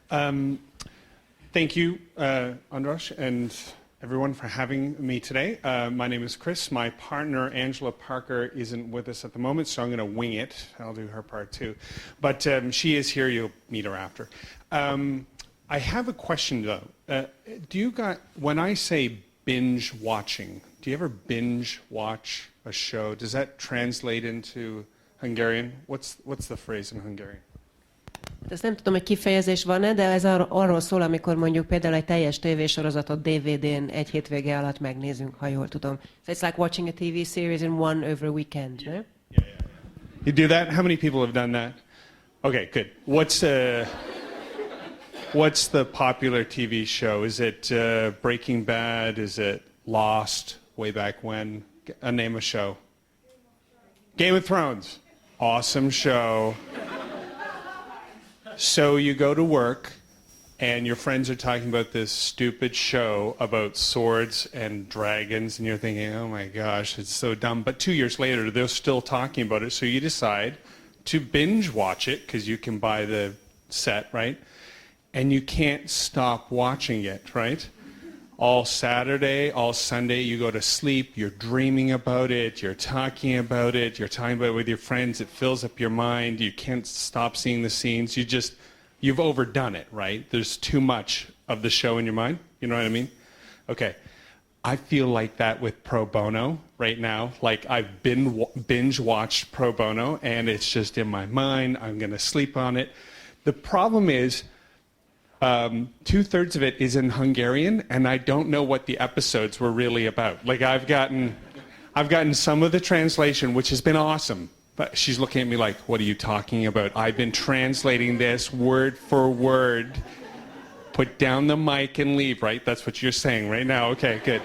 Thank you, Andras, and everyone for having me today. My name is Chris. My partner, Angela Parker, isn't with us at the moment, so I'm going to wing it. I'll do her part too. But she is here. You'll meet her after. I have a question, though. When I say binge watching, do you ever binge watch a show? Does that translate into Hungarian? What's the phrase in Hungarian? Ezt nem tudom, hogy kifejezés van-e, de ez arról szól, amikor mondjuk például egy teljes tévésorozatot DVD-n egy hétvége alatt megnézünk, ha jól tudom. So it's like watching a TV series in one over a weekend, no? Yeah. You do that? How many people have done that? Okay, good. What's the popular TV show? Is it Breaking Bad? Is it Lost? Way back when? Name a show. Game of Thrones. Awesome show. So you go to work, and your friends are talking about this stupid show about swords and dragons, and you're thinking, oh my gosh, it's so dumb. But 2 years later, they're still talking about it, so you decide to binge watch it, because you can buy the set, right? And you can't stop watching it, right? All Saturday, all Sunday, you go to sleep, you're dreaming about it, you're talking about it with your friends, it fills up your mind, you can't stop seeing the scenes, you've overdone it, right? There's too much of the show in your mind, you know what I mean? Okay, I feel like that with pro bono right now, like I've been binge watched pro bono, and it's just in my mind, I'm gonna sleep on it. The problem is, 2/3 of it is in Hungarian, and I don't know what the episodes were really about. Like I've gotten some of the translation, which has been awesome, but she's looking at me like, what are you talking about? I've been translating this word for word. Put down the mic and leave, right? That's what you're saying right now. Okay, good.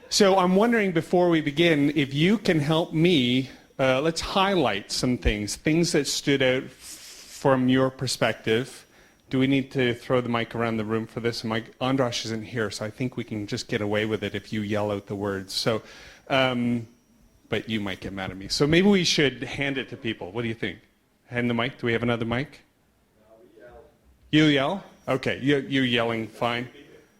So I'm wondering, before we begin, if you can help me, let's highlight some things that stood out from your perspective. Do we need to throw the mic around the room for this? Andras isn't here, so I think we can just get away with it if you yell out the words. So, but you might get mad at me. So maybe we should hand it to people. What do you think? Hand the mic. Do we have another mic? No, we yell. You yell? Okay, you're yelling fine.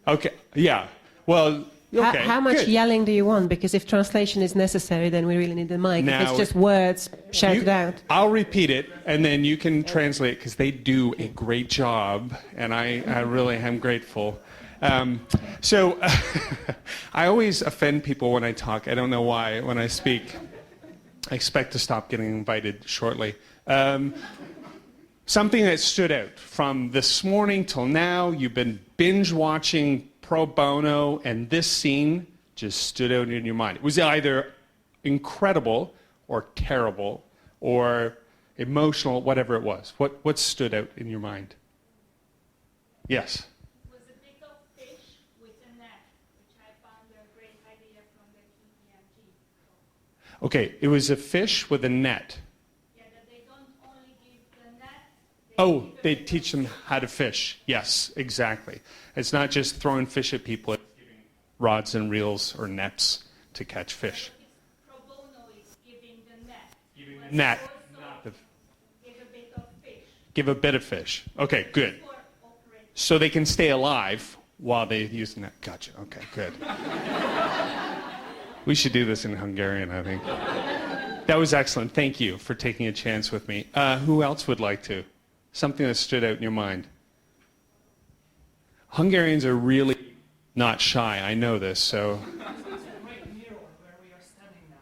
Okay, yeah. Well, okay. How much good. yelling do you want? Because if translation is necessary, then we really need the mic. Now, if it's just words, shout it out. I'll repeat it, and then you can translate, because they do a great job, and I really am grateful. So I always offend people when I talk. I don't know why. When I speak, I expect to stop getting invited shortly. Something that stood out from this morning till now, you've been binge watching pro bono, and this scene just stood out in your mind. It was either incredible or terrible or emotional, whatever it was. What stood out in your mind? Yes? It was a bit of fish with a net, which I found a great idea from the KPMG. Okay, it was a fish with a net. Yeah, that they don't only give the net. They teach them how to fish. Yes, exactly. It's not just throwing fish at people, it's giving rods and reels or nets to catch fish. Pro bono is giving the net. Giving the net. Give a bit of fish. Give a bit of fish. Okay, good. So they can stay alive while they use the net. Gotcha. Okay, good. We should do this in Hungarian, I think. That was excellent. Thank you for taking a chance with me. Who else would like to? Something that stood out in your mind. Hungarians are really not shy. I know this, so. It's a great mirror where we are standing now.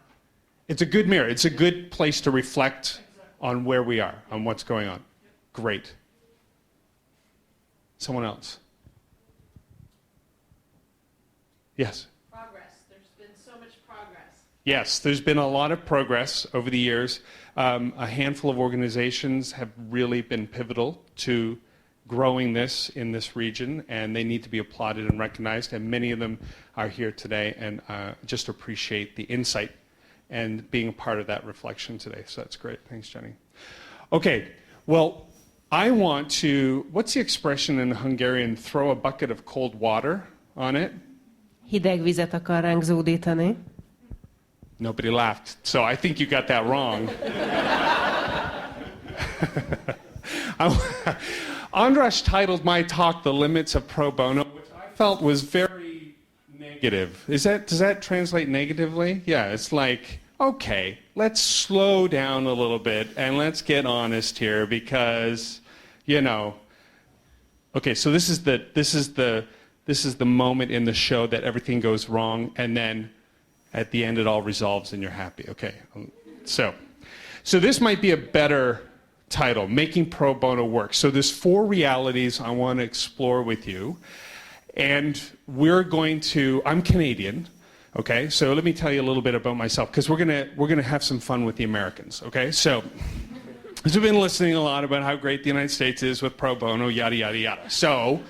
It's a good mirror. It's a good place to reflect on where we are, on what's going on. Great. Someone else. Yes? Progress. There's been so much progress. Yes, there's been a lot of progress over the years. A handful of organizations have really been pivotal to growing this in this region, and they need to be applauded and recognized, and many of them are here today, and just appreciate the insight and being a part of that reflection today. So that's great. Thanks, Jenny. Okay, well, I want to, what's the expression in Hungarian, throw a bucket of cold water on it? Hideg vizet akar ránk zúdítani. Nobody laughed, so I think you got that wrong. Andras titled my talk "The Limits of Pro Bono," which I felt was very negative. Does that translate negatively? Yeah, it's like, okay, let's slow down a little bit and let's get honest here because, you know. Okay, so this is the moment in the show that everything goes wrong, and then at the end it all resolves and you're happy. Okay, so this might be a better title, Making Pro Bono Work. So there's 4 realities I want to explore with you, and I'm Canadian, okay? So let me tell you a little bit about myself, because we're gonna have some fun with the Americans, okay? So we've been listening a lot about how great the United States is with pro bono, yada, yada, yada. So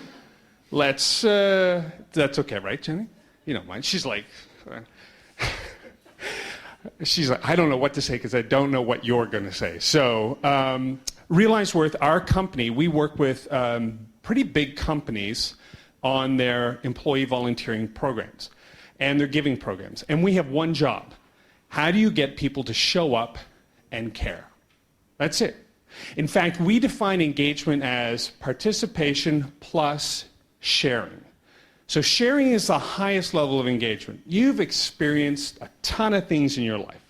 let's, that's okay, right, Jenny? You don't mind. She's like, I don't know what to say because I don't know what you're going to say. So Realize Worth, our company, we work with pretty big companies on their employee volunteering programs and their giving programs. And we have one job. How do you get people to show up and care? That's it. In fact, we define engagement as participation plus sharing. So sharing is the highest level of engagement. You've experienced a ton of things in your life.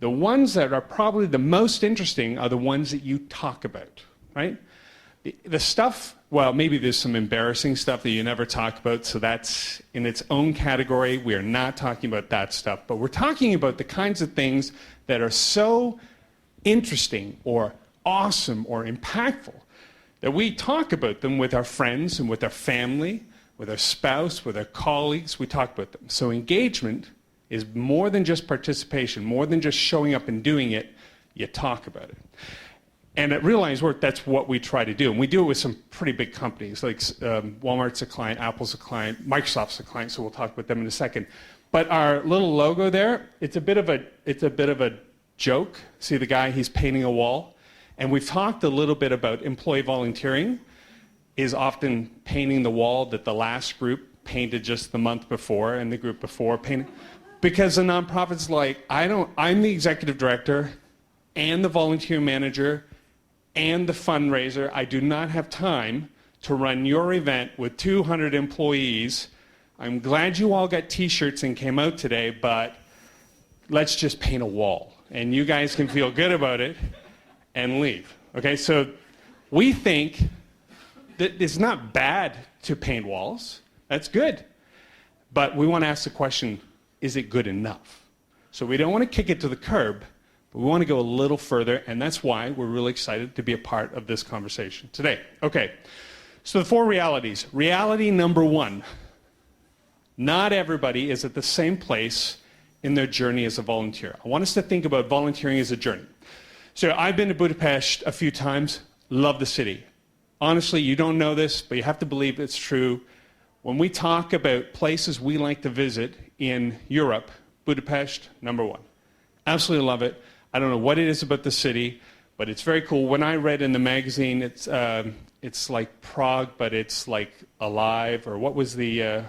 The ones that are probably the most interesting are the ones that you talk about, right? The stuff, well, maybe there's some embarrassing stuff that you never talk about, so that's in its own category. We are not talking about that stuff, but we're talking about the kinds of things that are so interesting or awesome or impactful that we talk about them with our friends and with our family, with our spouse, with our colleagues. We talk about them. So engagement is more than just participation, more than just showing up and doing it. You talk about it. And at Realize Work, that's what we try to do. And we do it with some pretty big companies, like Walmart's a client, Apple's a client, Microsoft's a client, so we'll talk about them in a second. But our little logo there, it's a bit of a joke. See the guy, he's painting a wall. And we've talked a little bit about employee volunteering is often painting the wall that the last group painted just the month before and the group before painted. Because the nonprofit's like, I'm the executive director and the volunteer manager and the fundraiser. I do not have time to run your event with 200 employees. I'm glad you all got t-shirts and came out today, but let's just paint a wall. And you guys can feel good about it and leave. Okay, so we think that it's not bad to paint walls. That's good. But we want to ask the question, is it good enough? So we don't want to kick it to the curb, but we want to go a little further, and that's why we're really excited to be a part of this conversation today. Okay, so the 4 realities. Reality number 1, not everybody is at the same place in their journey as a volunteer. I want us to think about volunteering as a journey. So I've been to Budapest a few times, love the city. Honestly, you don't know this, but you have to believe it's true. When we talk about places we like to visit in Europe, Budapest, number 1. Absolutely love it. I don't know what it is about the city, but it's very cool. When I read in the magazine, it's like Prague, but it's like alive, or what was the,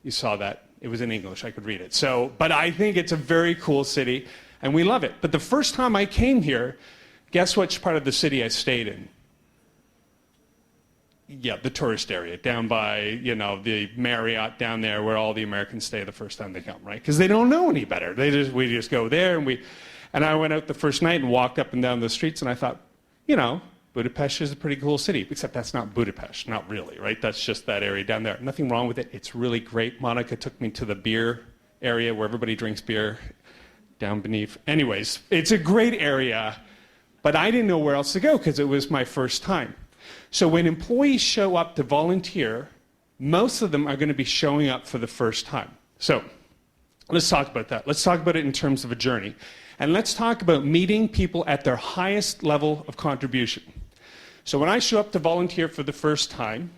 you saw that. It was in English, I could read it. So, but I think it's a very cool city, and we love it. But the first time I came here, guess which part of the city I stayed in? Yeah, the tourist area, down by, you know, the Marriott down there where all the Americans stay the first time they come, right? Because they don't know any better. We just go there, and I went out the first night and walked up and down the streets, and I thought, you know, Budapest is a pretty cool city, except that's not Budapest, not really, right? That's just that area down there. Nothing wrong with it. It's really great. Monica took me to the beer area where everybody drinks beer down beneath. Anyways, it's a great area, but I didn't know where else to go because it was my first time. So when employees show up to volunteer, most of them are going to be showing up for the first time. So let's talk about that. Let's talk about it in terms of a journey. And let's talk about meeting people at their highest level of contribution. So when I show up to volunteer for the first time,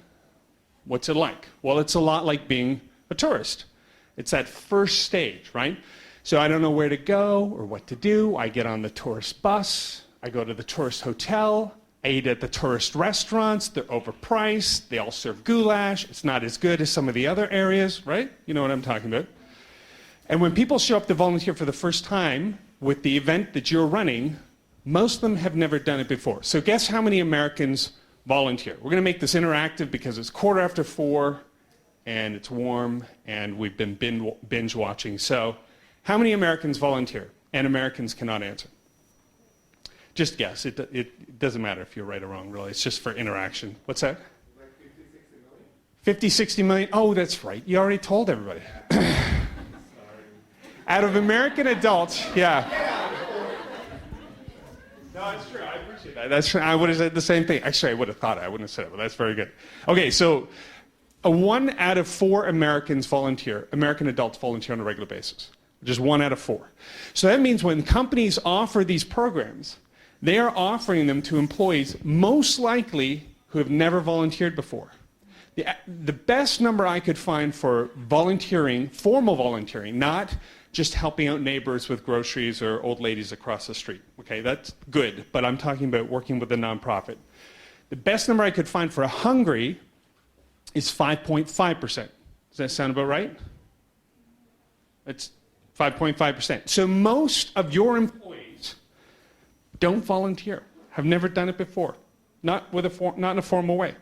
what's it like? Well, it's a lot like being a tourist. It's that first stage, right? So I don't know where to go or what to do. I get on the tourist bus. I go to the tourist hotel. I eat at the tourist restaurants. They're overpriced. They all serve goulash. It's not as good as some of the other areas, right? You know what I'm talking about. And when people show up to volunteer for the first time with the event that you're running, most of them have never done it before. So guess how many Americans volunteer. We're going to make this interactive because it's 4:15 and it's warm and we've been binge watching. So how many Americans volunteer? And Americans cannot answer. Just guess. It doesn't matter if you're right or wrong, really. It's just for interaction. What's that? Like 50, 60 million? 50, 60 million? Oh, that's right. You already told everybody. Out of American adults, yeah. No, it's true. I appreciate that. That's true. I would have said the same thing. Actually, I would have thought it. I wouldn't have said it, but that's very good. Okay, so 1 out of 4 American adults volunteer on a regular basis. Just 1 out of 4. So that means when companies offer these programs, they are offering them to employees most likely who have never volunteered before. The best number I could find for volunteering, formal volunteering, not just helping out neighbors with groceries or old ladies across the street. Okay, that's good, but I'm talking about working with a nonprofit. The best number I could find for Hungary is 5.5%. Does that sound about right? That's 5.5%. So most of your employees don't volunteer, have never done it before, not in a formal way.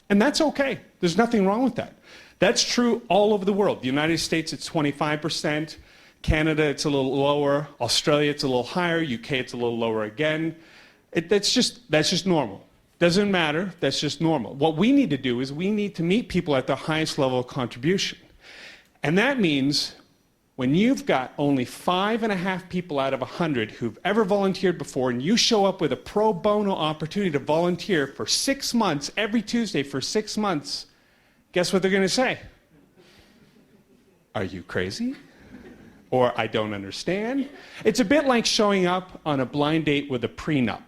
And that's okay. There's nothing wrong with that. That's true all over the world. The United States, it's 25%. Canada, it's a little lower. Australia, it's a little higher. UK, it's a little lower again. That's just normal. Doesn't matter. That's just normal. What we need to do is we need to meet people at the highest level of contribution. And that means when you've got only 5.5 people out of 100 who've ever volunteered before, and you show up with a pro bono opportunity to volunteer for 6 months, every Tuesday for 6 months, guess what they're going to say? Are you crazy? Or I don't understand. It's a bit like showing up on a blind date with a prenup.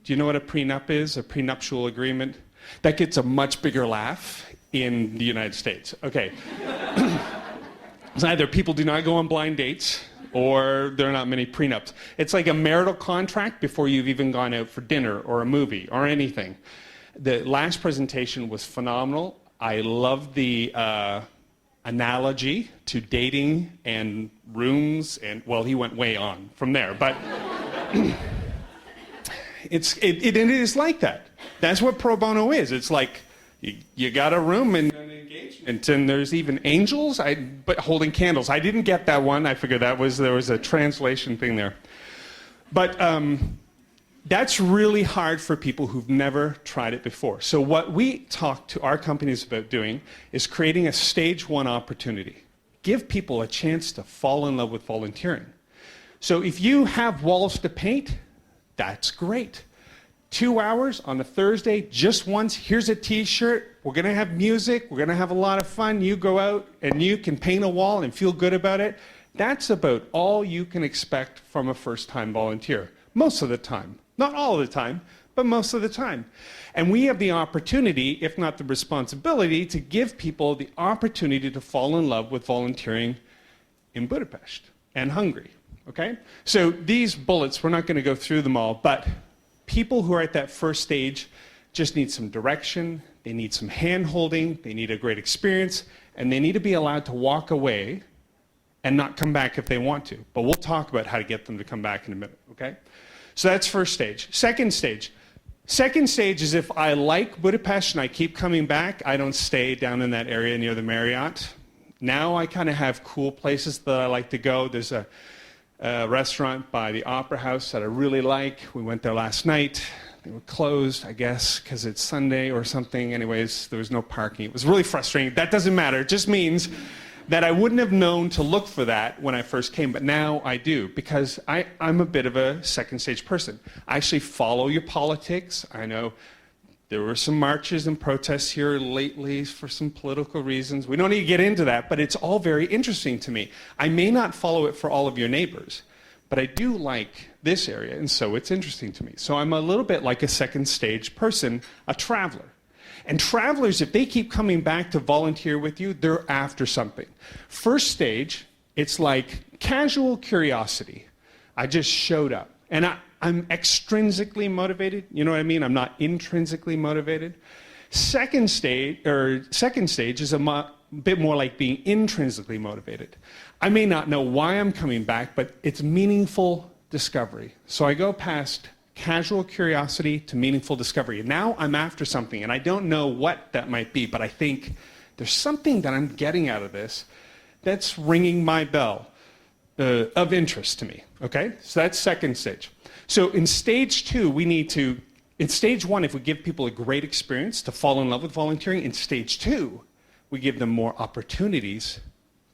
Do you know what a prenup is? A prenuptial agreement? That gets a much bigger laugh in the United States. Okay. It's either people do not go on blind dates or there are not many prenups. It's like a marital contract before you've even gone out for dinner or a movie or anything. The last presentation was phenomenal. I loved the analogy to dating and rooms, and well, he went way on from there, but it is like that. That's what pro bono is. It's like you got a room and an engagement, and there's even angels, but holding candles. I didn't get that one. I figured there was a translation thing there. But that's really hard for people who've never tried it before. So what we talk to our companies about doing is creating a stage 1 opportunity. Give people a chance to fall in love with volunteering. So if you have walls to paint, that's great. 2 hours on a Thursday, just once, here's a t-shirt, we're gonna have music, we're gonna have a lot of fun, you go out and you can paint a wall and feel good about it. That's about all you can expect from a first-time volunteer, most of the time. Not all of the time, but most of the time. And we have the opportunity, if not the responsibility, to give people the opportunity to fall in love with volunteering in Budapest and Hungary, okay? So these bullets, we're not gonna go through them all, but people who are at that first stage just need some direction, they need some hand-holding, they need a great experience, and they need to be allowed to walk away and not come back if they want to. But we'll talk about how to get them to come back in a minute, okay? So that's first stage. Second stage. Second stage is if I like Budapest and I keep coming back, I don't stay down in that area near the Marriott. Now I kind of have cool places that I like to go. There's a restaurant by the Opera House that I really like. We went there last night. They were closed, I guess, because it's Sunday or something. Anyways, there was no parking. It was really frustrating. That doesn't matter. It just means that I wouldn't have known to look for that when I first came, but now I do, because I'm a bit of a second stage person. I actually follow your politics. I know there were some marches and protests here lately for some political reasons. We don't need to get into that, but it's all very interesting to me. I may not follow it for all of your neighbors, but I do like this area, and so it's interesting to me. So I'm a little bit like a second stage person, a traveler. And travelers, if they keep coming back to volunteer with you, they're after something. First stage, it's like casual curiosity. I just showed up. And I'm extrinsically motivated. You know what I mean? I'm not intrinsically motivated. Second stage is a bit more like being intrinsically motivated. I may not know why I'm coming back, but it's meaningful discovery. So I go past casual curiosity to meaningful discovery. And now I'm after something, and I don't know what that might be, but I think there's something that I'm getting out of this that's ringing my bell of interest to me, okay? So that's second stage. So in stage 2, we need to, in stage 1, if we give people a great experience to fall in love with volunteering, in stage 2, we give them more opportunities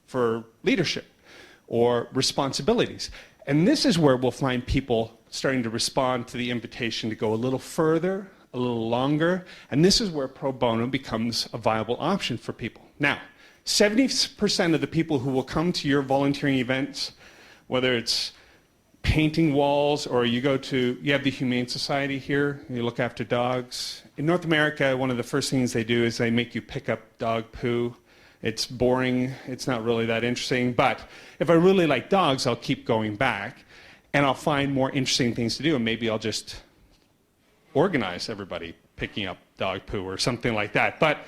for leadership or responsibilities. And this is where we'll find people starting to respond to the invitation to go a little further, a little longer, and this is where pro bono becomes a viable option for people. Now, 70% of the people who will come to your volunteering events, whether it's painting walls or you have the Humane Society here, you look after dogs. In North America, one of the first things they do is they make you pick up dog poo. It's boring, it's not really that interesting, but if I really like dogs, I'll keep going back and I'll find more interesting things to do, and maybe I'll just organize everybody picking up dog poo or something like that. But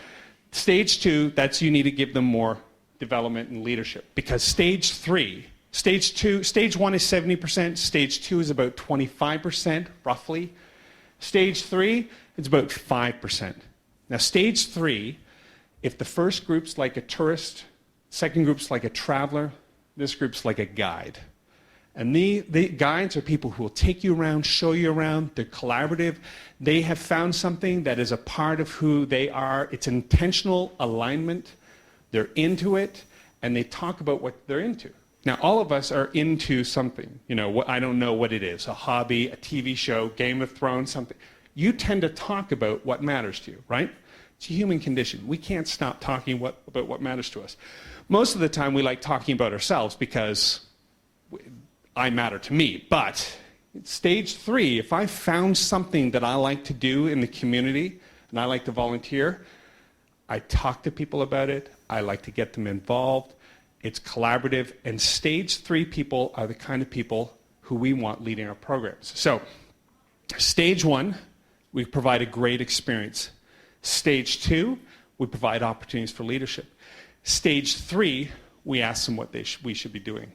stage 2, that's you need to give them more development and leadership, because stage 1 is 70%, stage 2 is about 25%, roughly. Stage 3, it's about 5%. Now stage 3, if the first group's like a tourist, second group's like a traveler, this group's like a guide. And the guides are people who will take you around, show you around, they're collaborative, they have found something that is a part of who they are, it's intentional alignment, they're into it, and they talk about what they're into. Now, all of us are into something, you know, I don't know what it is, a hobby, a TV show, Game of Thrones, something. You tend to talk about what matters to you, right? It's a human condition. We can't stop talking about what matters to us. Most of the time we like talking about ourselves because I matter to me. But stage 3, if I found something that I like to do in the community and I like to volunteer, I talk to people about it. I like to get them involved. It's collaborative. And stage 3 people are the kind of people who we want leading our programs. So stage 1, we provide a great experience. Stage 2, we provide opportunities for leadership. Stage 3, we ask them what we should be doing.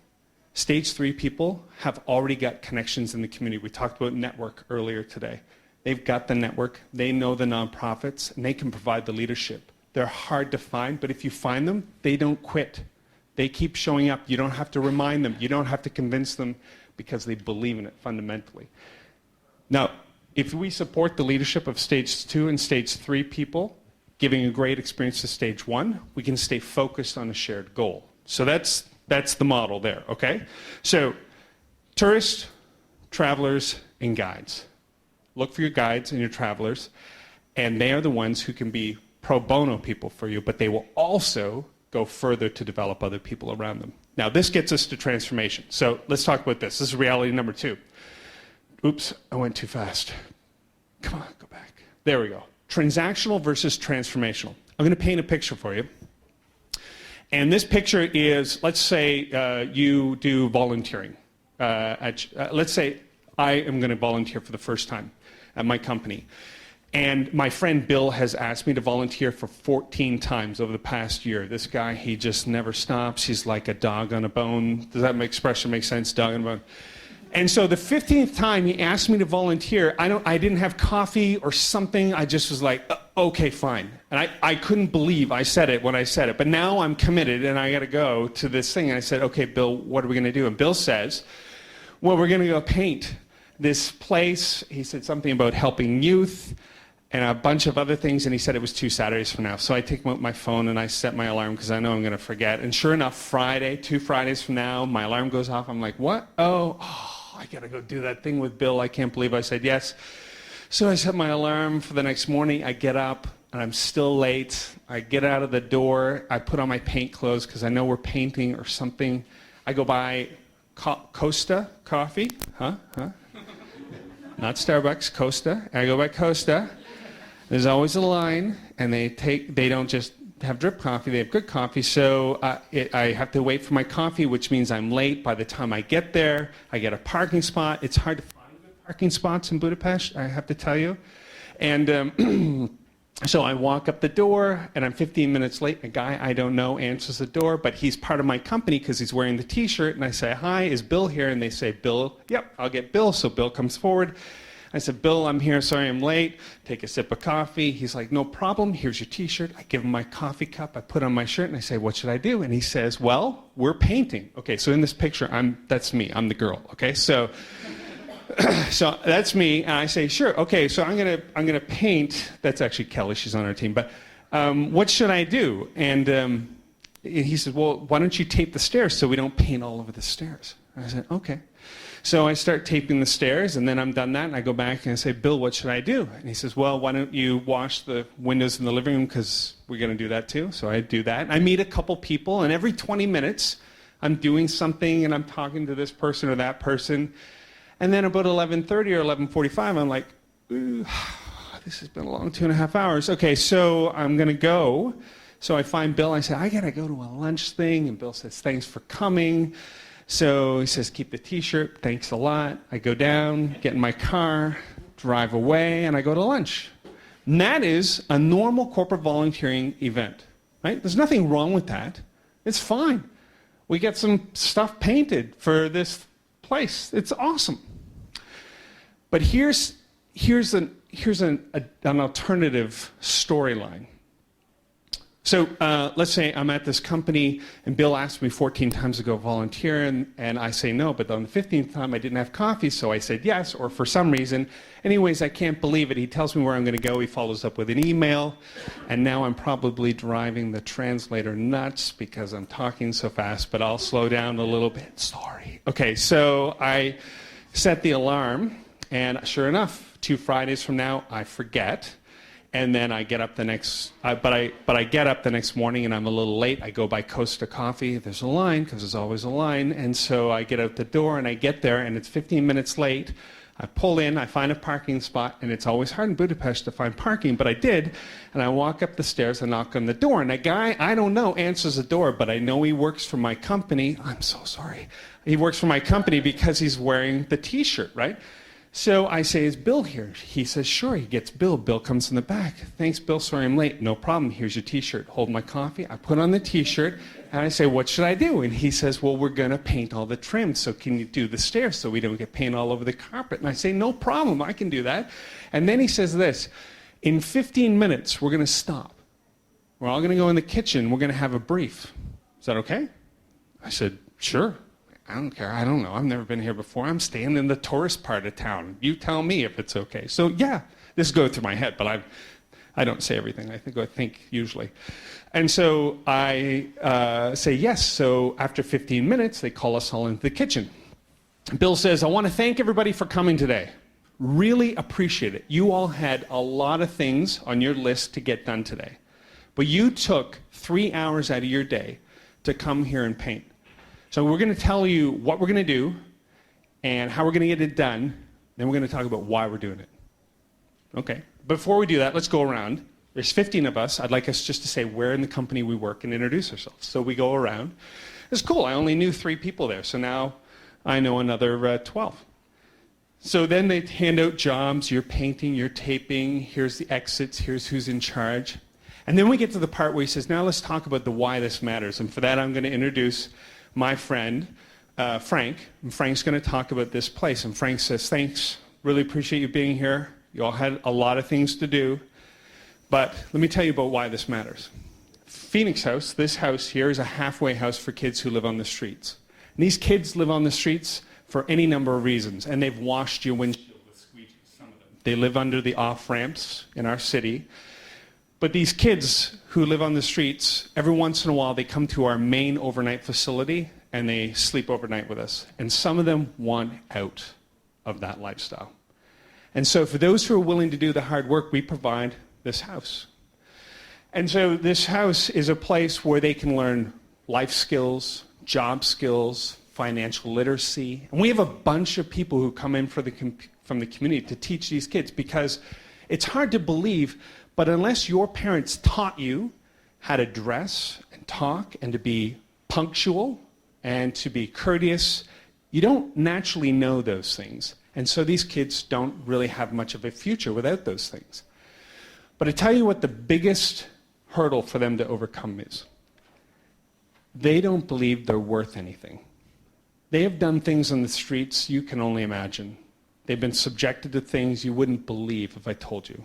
Stage 3 people have already got connections in the community. We talked about network earlier today. They've got the network, they know the nonprofits, and they can provide the leadership. They're hard to find, but if you find them, they don't quit. They keep showing up. You don't have to remind them. You don't have to convince them, because they believe in it fundamentally. Now, if we support the leadership of stage 2 and stage 3 people, giving a great experience to stage 1, we can stay focused on a shared goal. So that's the model there, okay? So tourists, travelers, and guides. Look for your guides and your travelers, and they are the ones who can be pro bono people for you, but they will also go further to develop other people around them. Now, this gets us to transformation. So let's talk about this. This is reality number 2. Oops, I went too fast. Come on, go back. There we go. Transactional versus transformational. I'm going to paint a picture for you. And this picture is, let's say you do volunteering. Let's say I am going to volunteer for the first time at my company. And my friend Bill has asked me to volunteer for 14 times over the past year. This guy, he just never stops. He's like a dog on a bone. Does that expression make sense? Dog on a bone. And so the 15th time he asked me to volunteer, I didn't have coffee or something. I just was like, okay, fine. And I couldn't believe I said it when I said it. But now I'm committed and I got to go to this thing. And I said, okay, Bill, what are we going to do? And Bill says, well, we're going to go paint this place. He said something about helping youth and a bunch of other things. And he said it was 2 Saturdays from now. So I take out my phone and I set my alarm because I know I'm going to forget. And sure enough, Friday, 2 Fridays from now, my alarm goes off. I'm like, what? Oh, I got to go do that thing with Bill. I can't believe I said yes. So I set my alarm for the next morning. I get up, and I'm still late. I get out of the door. I put on my paint clothes because I know we're painting or something. I go by Costa Coffee. Huh? Not Starbucks, Costa. I go by Costa. There's always a line, and they don't just have drip coffee, they have good coffee, so I have to wait for my coffee, which means I'm late. By the time I get there, I get a parking spot. It's hard to find good parking spots in Budapest, I have to tell you. And so I walk up the door, and I'm 15 minutes late. A guy I don't know answers the door, but he's part of my company because he's wearing the T-shirt, and I say, hi, is Bill here? And they say, Bill, yep, I'll get Bill. So Bill comes forward. I said, Bill, I'm here. Sorry I'm late. Take a sip of coffee. He's like, no problem. Here's your T-shirt. I give him my coffee cup. I put on my shirt and I say, what should I do? And he says, well, we're painting. Okay, so in this picture, that's me. I'm the girl. Okay, so so that's me. And I say, sure. Okay, so I'm gonna paint. That's actually Kelly. She's on our team. But what should I do? And he said, well, why don't you tape the stairs so we don't paint all over the stairs? And I said, okay. So I start taping the stairs, and then I'm done that, and I go back and I say, Bill, what should I do? And he says, well, why don't you wash the windows in the living room, because we're going to do that too. So I do that. And I meet a couple people, and every 20 minutes, I'm doing something, and I'm talking to this person or that person. And then about 11:30 or 11:45, I'm like, ooh, this has been a long 2.5 hours. Okay, so I'm going to go. So I find Bill. I say, I got to go to a lunch thing. And Bill says, thanks for coming. So he says, keep the T-shirt, thanks a lot. I go down, get in my car, drive away, and I go to lunch. And that is a normal corporate volunteering event, right? There's nothing wrong with that. It's fine. We get some stuff painted for this place. It's awesome. But here's an alternative storyline. So let's say I'm at this company, and Bill asked me 14 times to go volunteer, and I say no, but on the 15th time I didn't have coffee, so I said yes, or for some reason. Anyways, I can't believe it. He tells me where I'm going to go. He follows up with an email, and now I'm probably driving the translator nuts because I'm talking so fast, but I'll slow down a little bit. Sorry. Okay, so I set the alarm, and sure enough, 2 Fridays from now, I forget. And then I get up the next, but I get up the next morning and I'm a little late. I go by Costa Coffee. There's a line, because there's always a line. And so I get out the door and I get there and it's 15 minutes late. I pull in, I find a parking spot, and it's always hard in Budapest to find parking, but I did. And I walk up the stairs and knock on the door. And a guy, I don't know, answers the door, but I know he works for my company. I'm so sorry. He works for my company because he's wearing the T-shirt, right? So I say, is Bill here? He says, sure. He gets Bill. Bill comes in the back. Thanks, Bill. Sorry I'm late. No problem. Here's your T-shirt. Hold my coffee. I put on the T-shirt, and I say, what should I do? And he says, well, we're going to paint all the trim, so can you do the stairs so we don't get paint all over the carpet? And I say, no problem. I can do that. And then he says this, in 15 minutes, we're going to stop. We're all going to go in the kitchen. We're going to have a brief. Is that okay? I said, sure. I don't care. I don't know. I've never been here before. I'm staying in the tourist part of town. You tell me if it's okay. So yeah, this goes through my head, but I don't say everything. I think usually. And so I say yes. So after 15 minutes, they call us all into the kitchen. Bill says, I want to thank everybody for coming today. Really appreciate it. You all had a lot of things on your list to get done today. But you took 3 hours out of your day to come here and paint. So we're going to tell you what we're going to do and how we're going to get it done. Then we're going to talk about why we're doing it. Okay. Before we do that, let's go around. There's 15 of us. I'd like us just to say where in the company we work and introduce ourselves. So we go around. It's cool. I only knew 3 people there. So now I know another 12. So then they hand out jobs. You're painting, you're taping. Here's the exits. Here's who's in charge. And then we get to the part where he says, now let's talk about the why this matters. And for that, I'm going to introduce my friend, Frank. And Frank's going to talk about this place. And Frank says, thanks, really appreciate you being here. You all had a lot of things to do. But let me tell you about why this matters. Phoenix House, this house here, is a halfway house for kids who live on the streets. And these kids live on the streets for any number of reasons. And they've washed your windshield with squeegees, some of them. They live under the off-ramps in our city. But these kids who live on the streets, every once in a while they come to our main overnight facility and they sleep overnight with us. And some of them want out of that lifestyle. And so for those who are willing to do the hard work, we provide this house. And so this house is a place where they can learn life skills, job skills, financial literacy. And we have a bunch of people who come in from the community to teach these kids, because it's hard to believe, but unless your parents taught you how to dress and talk and to be punctual and to be courteous, you don't naturally know those things. And so these kids don't really have much of a future without those things. But I tell you what the biggest hurdle for them to overcome is. They don't believe they're worth anything. They have done things on the streets you can only imagine. They've been subjected to things you wouldn't believe if I told you.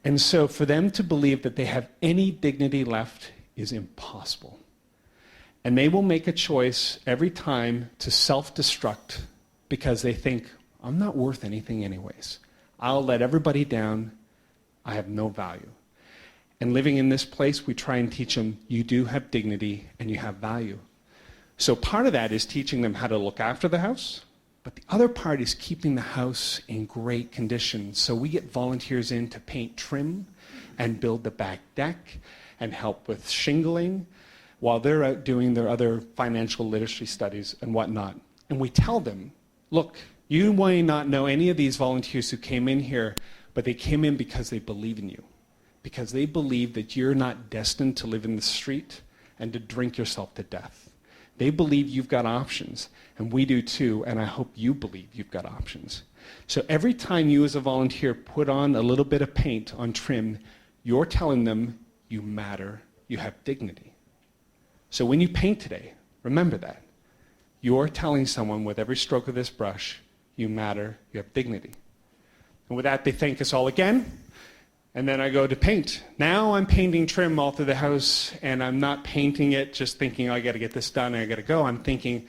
And so for them to believe that they have any dignity left is impossible. And they will make a choice every time to self-destruct because they think, I'm not worth anything anyways. I'll let everybody down. I have no value. And living in this place, we try and teach them, you do have dignity and you have value. So part of that is teaching them how to look after the house, but the other part is keeping the house in great condition. So we get volunteers in to paint trim and build the back deck and help with shingling while they're out doing their other financial literacy studies and whatnot. And we tell them, look, you may not know any of these volunteers who came in here, but they came in because they believe in you, because they believe that you're not destined to live in the street and to drink yourself to death. They believe you've got options, and we do too, and I hope you believe you've got options. So every time you as a volunteer put on a little bit of paint on trim, you're telling them you matter, you have dignity. So when you paint today, remember that. You're telling someone with every stroke of this brush, you matter, you have dignity. And with that, they thank us all again. And then I go to paint. Now I'm painting trim all through the house, and I'm not painting it just thinking, oh, I got to get this done, I got to go. I'm thinking,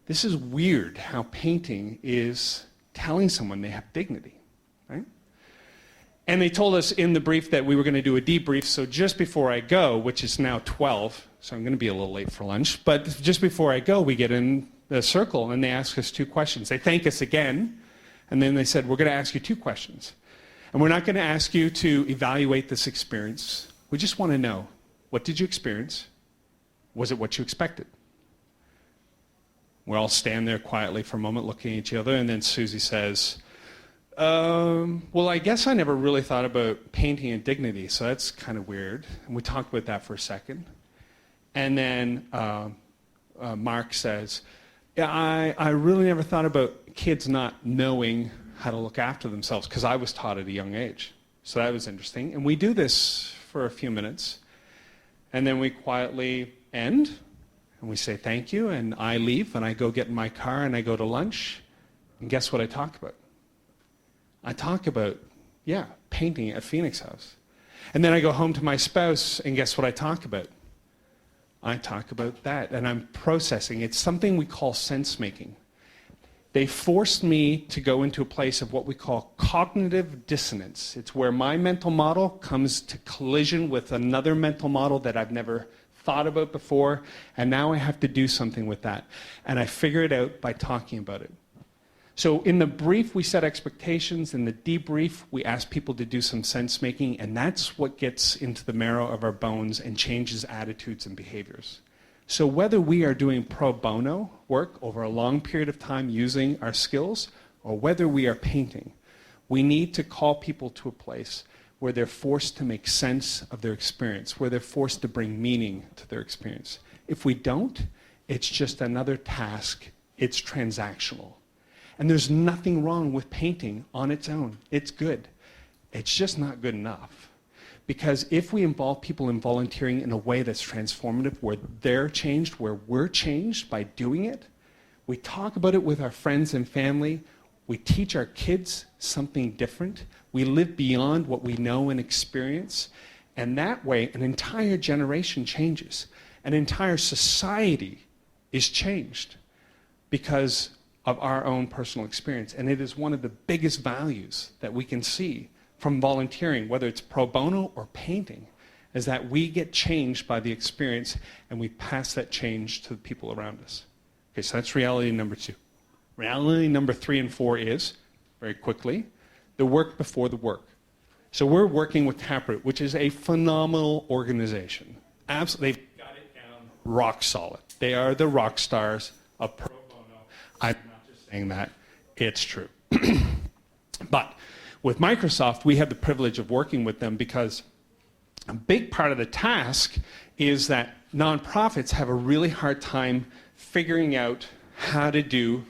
this is weird how painting is telling someone they have dignity, right? And they told us in the brief that we were going to do a debrief, so just before I go, which is now 12, so I'm going to be a little late for lunch, but just before I go, we get in the circle, and they ask us 2 questions. They thank us again, and then they said, we're going to ask you 2 questions. And we're not going to ask you to evaluate this experience. We just want to know, what did you experience? Was it what you expected? We all stand there quietly for a moment looking at each other, and then Susie says, well, I guess I never really thought about painting and dignity, so that's kind of weird. And we talked about that for a second. And then Mark says, yeah, I really never thought about kids not knowing how to look after themselves, because I was taught at a young age. So that was interesting. And we do this for a few minutes, and then we quietly end, and we say thank you, and I leave, and I go get in my car, and I go to lunch, and guess what I talk about? I talk about, painting at Phoenix House. And then I go home to my spouse, and guess what I talk about? I talk about that, and I'm processing. It's something we call sense-making. They forced me to go into a place of what we call cognitive dissonance. It's where my mental model comes to collision with another mental model that I've never thought about before, and now I have to do something with that. And I figure it out by talking about it. So in the brief, we set expectations. In the debrief, we ask people to do some sense-making, and that's what gets into the marrow of our bones and changes attitudes and behaviors. So whether we are doing pro bono work over a long period of time using our skills, or whether we are painting, we need to call people to a place where they're forced to make sense of their experience, where they're forced to bring meaning to their experience. If we don't, it's just another task. It's transactional. And there's nothing wrong with painting on its own. It's good. It's just not good enough. Because if we involve people in volunteering in a way that's transformative, where they're changed, where we're changed by doing it, we talk about it with our friends and family, we teach our kids something different, we live beyond what we know and experience, and that way an entire generation changes. An entire society is changed because of our own personal experience. And it is one of the biggest values that we can see from volunteering, whether it's pro bono or painting, is that we get changed by the experience and we pass that change to the people around us. Okay, so that's reality number 2. Reality number 3 and 4 is, very quickly, the work before the work. So we're working with Taproot, which is a phenomenal organization. Absolutely, they've got it down rock solid. They are the rock stars of pro bono. I'm not just saying that, it's true. But with Microsoft, we have the privilege of working with them because a big part of the task is that nonprofits have a really hard time figuring out how to do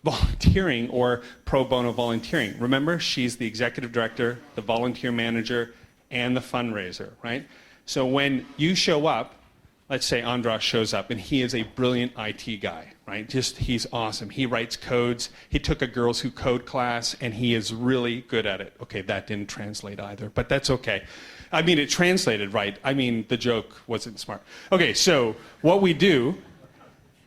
volunteering or pro bono volunteering. Remember, she's the executive director, the volunteer manager, and the fundraiser, right? So when you show up let's say Andras shows up and he is a brilliant IT guy, right? He's awesome. He writes codes. He took a Girls Who Code class and he is really good at it. Okay, that didn't translate either, but that's okay. I mean, it translated right. I mean, the joke wasn't smart. Okay, so what we do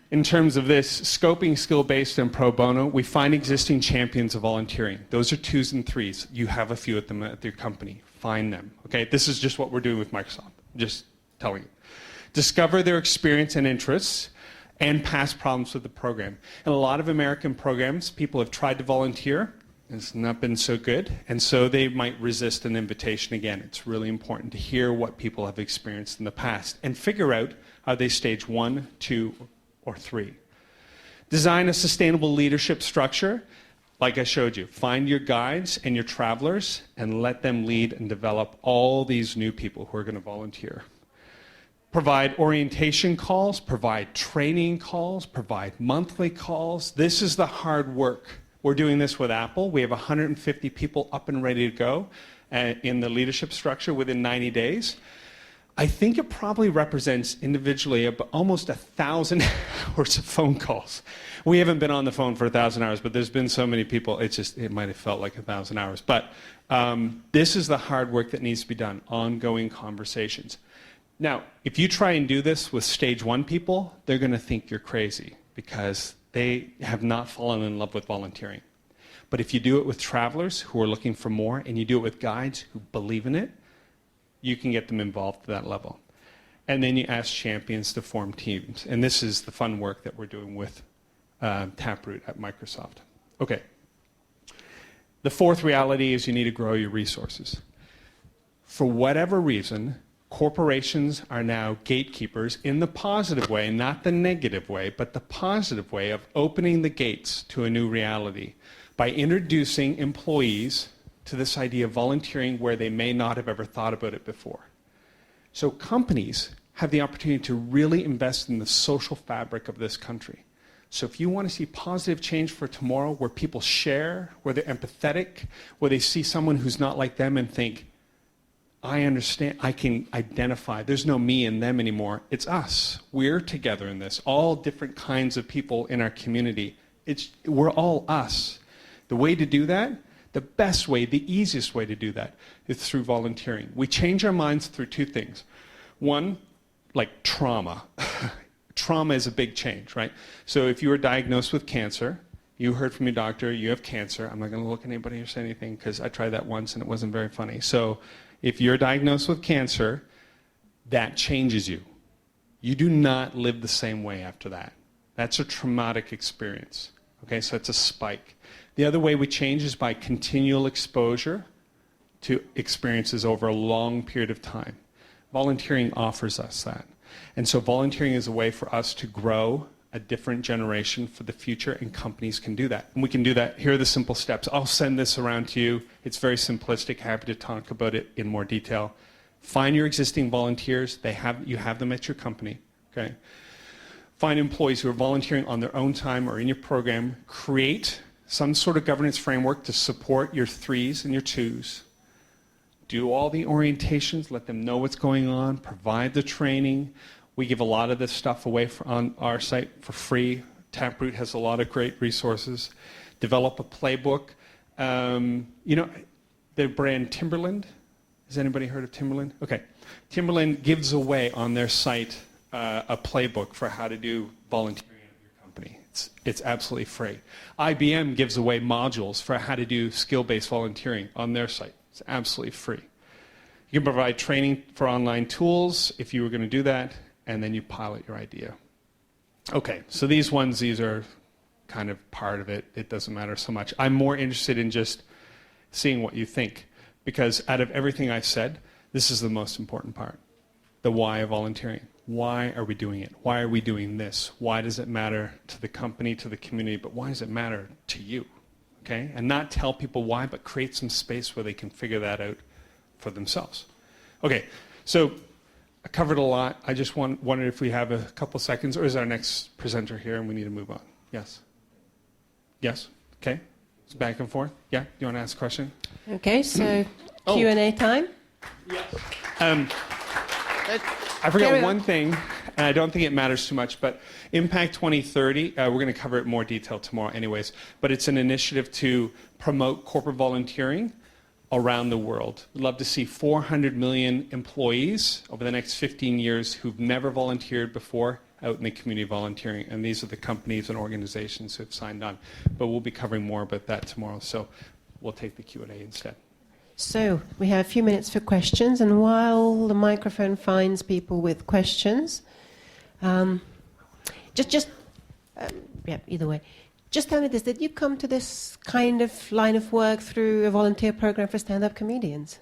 in terms of this scoping, skill-based, and pro bono, we find existing champions of volunteering. Those are 2s and 3s. You have a few of them at your company. Find them. Okay, this is just what we're doing with Microsoft. Just telling you. Discover their experience and interests and past problems with the program. In a lot of American programs, people have tried to volunteer. It's not been so good, and so they might resist an invitation again. It's really important to hear what people have experienced in the past and figure out are they stage 1, 2, or 3. Design a sustainable leadership structure. Like I showed you, find your guides and your travelers and let them lead and develop all these new people who are going to volunteer. Provide orientation calls, provide training calls, provide monthly calls. This is the hard work. We're doing this with Apple. We have 150 people up and ready to go in the leadership structure within 90 days. I think it probably represents individually almost 1,000 hours of phone calls. We haven't been on the phone for 1,000 hours, but there's been so many people, it might have felt like 1,000 hours. But this is the hard work that needs to be done, ongoing conversations. Now, if you try and do this with stage 1 people, they're going to think you're crazy because they have not fallen in love with volunteering. But if you do it with travelers who are looking for more, and you do it with guides who believe in it, you can get them involved to that level. And then you ask champions to form teams. And this is the fun work that we're doing with Taproot at Microsoft. Okay. The 4th reality is you need to grow your resources. For whatever reason, corporations are now gatekeepers in the positive way, not the negative way, but the positive way of opening the gates to a new reality by introducing employees to this idea of volunteering where they may not have ever thought about it before. So companies have the opportunity to really invest in the social fabric of this country. So if you want to see positive change for tomorrow where people share, where they're empathetic, where they see someone who's not like them and think, I understand, I can identify, there's no me and them anymore, it's us. We're together in this, all different kinds of people in our community. We're all us. The way to do that, the best way, the easiest way to do that is through volunteering. We change our minds through 2 things. One, like trauma. Trauma is a big change, right? So if you were diagnosed with cancer, you heard from your doctor, you have cancer. I'm not going to look at anybody or say anything because I tried that once and it wasn't very funny. So if you're diagnosed with cancer, that changes you. You do not live the same way after that. That's a traumatic experience. Okay, so it's a spike. The other way we change is by continual exposure to experiences over a long period of time. Volunteering offers us that. And so volunteering is a way for us to grow a different generation for the future, and companies can do that. And we can do that. Here are the simple steps. I'll send this around to you. It's very simplistic. Happy to talk about it in more detail. Find your existing volunteers. You have them at your company. Okay. Find employees who are volunteering on their own time or in your program. Create some sort of governance framework to support your 3s and your 2s. Do all the orientations, let them know what's going on, provide the training. We give a lot of this stuff away on our site for free. Taproot has a lot of great resources. Develop a playbook. You know, the brand Timberland, has anybody heard of Timberland? Okay. Timberland gives away on their site a playbook for how to do volunteering at your company. It's absolutely free. IBM gives away modules for how to do skill-based volunteering on their site. It's absolutely free. You can provide training for online tools if you were going to do that, and then you pilot your idea. Okay, so these are kind of part of it. It doesn't matter so much. I'm more interested in just seeing what you think, because out of everything I've said, this is the most important part. The why of volunteering. Why are we doing it? Why are we doing this? Why does it matter to the company, to the community, but why does it matter to you? Okay? And not tell people why, but create some space where they can figure that out for themselves. Okay, so I covered a lot. I just wondered if we have a couple seconds, or is our next presenter here and we need to move on? Yes? Yes? Okay. It's back and forth. Yeah? You want to ask a question? Okay, so Q&A time. Yes. I forgot Carry on. one thing, and I don't think it matters too much, but Impact 2030, we're going to cover it in more detail tomorrow anyways, but it's an initiative to promote corporate volunteering around the world. We'd love to see 400 million employees over the next 15 years who've never volunteered before out in the community volunteering, and these are the companies and organizations who have signed on. But we'll be covering more about that tomorrow, so we'll take the Q&A instead. So we have a few minutes for questions, and while the microphone finds people with questions, either way, just tell me this: did you come to this kind of line of work through a volunteer program for stand-up comedians?